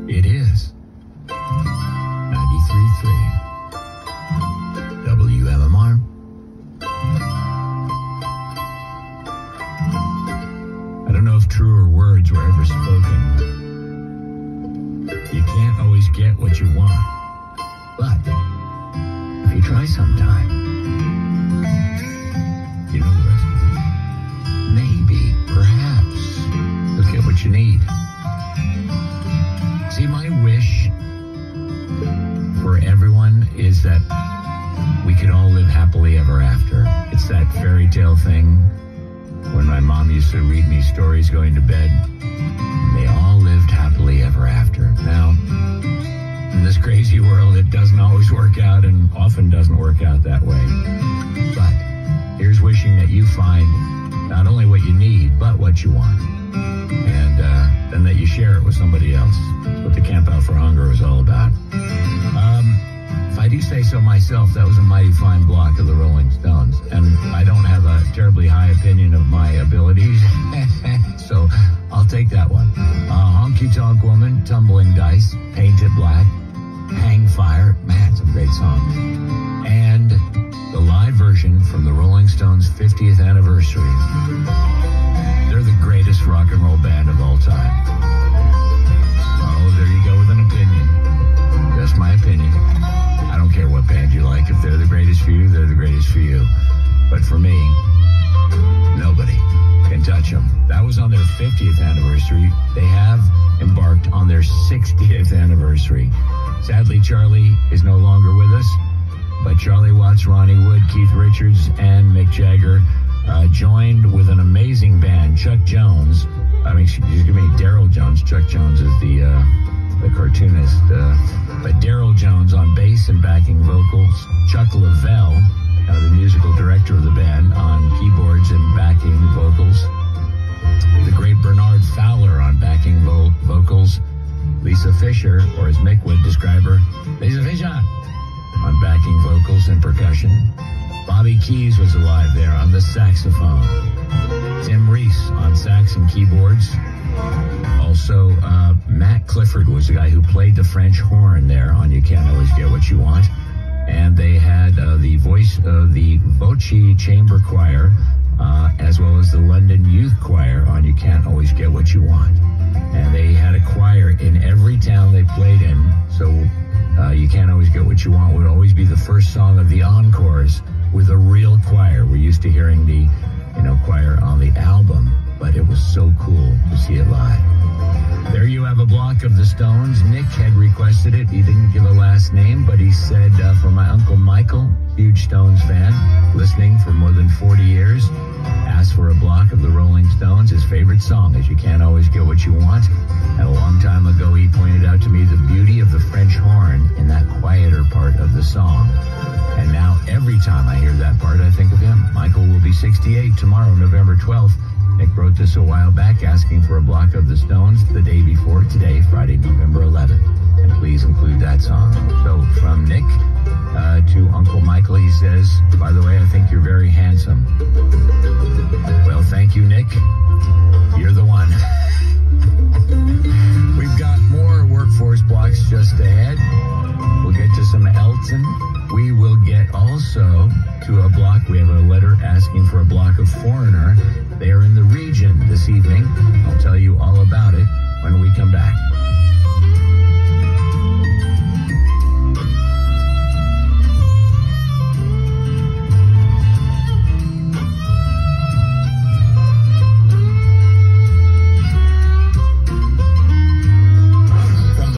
It is 93.3 WMMR. I don't know if truer words were ever spoken. You can't always get what you want, but if you try sometime, you know the rest. Maybe, perhaps, you'll get what you need. See, my wish for everyone is that we could all live happily ever after. It's that fairy tale thing when my mom used to read me stories going to bed. They all lived happily ever after. Now, in this crazy world, it doesn't always work out and often doesn't work out that way. But here's wishing that you find not only what you need, but what you want. And then that you share it with somebody else. That's what the Camp Out for Hunger is all about. If I do say so myself, that was a mighty fine block of the Rolling Stones. And I don't have a terribly high opinion of my abilities, so I'll take that one. Honky Tonk Woman, Tumbling Dice, Painted Black, Hang Fire. Man, some great songs. And the live version from the Rolling Stones' 50th anniversary. They're the greatest rock and roll band of all time. Oh, there you go with an opinion. Just my opinion. I don't care what band you like. If they're the greatest for you, they're the greatest for you. But for me, nobody can touch them. That was on their 50th anniversary. They have embarked on their 60th anniversary. Sadly, Charlie is no longer with us. But Charlie Watts, Ronnie Wood, Keith Richards, and Mick Jagger joined with an amazing band. Chuck Jones, Daryl Jones. Chuck Jones is the cartoonist. But Daryl Jones on bass and backing vocals. Chuck Lavelle, the musical director of the band, on keyboards and backing vocals. The great Bernard Fowler on backing vocals. Lisa Fisher, or as Mick would describe her, Lisa Fisher, on backing vocals and percussion. Bobby Keys was alive there on the saxophone. Tim Reese on sax and keyboards. Also, Matt Clifford was the guy who played the French horn there on You Can't Always Get What You Want. And they had the Voce Chamber Choir, as well as the London Youth Choir on You Can't Always Get What You Want. And they had a choir in every town they played in, so You Can't Always Get What You Want would always be the first song of the encores with a real choir. We're used to hearing the, choir on the album, but it was so cool to see it live. There you have a block of the Stones. Nick had requested it. He didn't give a last name, but he said, for my Uncle Michael, huge Stones fan, listening for more than 40 years, asked for a block of the Rolling Stones. His favorite song is You Can't Always Get What You Want. And a long time ago, he pointed out to me the beauty of the French horn in that quieter part of the song. And now every time I hear that part, I think of him. Michael will be 68 tomorrow, November 12th. Nick wrote this a while back, asking for a block of the Stones the day before today, Friday, November 11th. And please include that song. So from Nick to Uncle Michael, he says, by the way, I think you're very handsome. Well, thank you, Nick. You're the one. We've got more workforce blocks just ahead. We'll get to some Elton. We will get also to a block. We have a letter asking for a block of Foreigner. They are in the region this evening. I'll tell you all about it when we come back.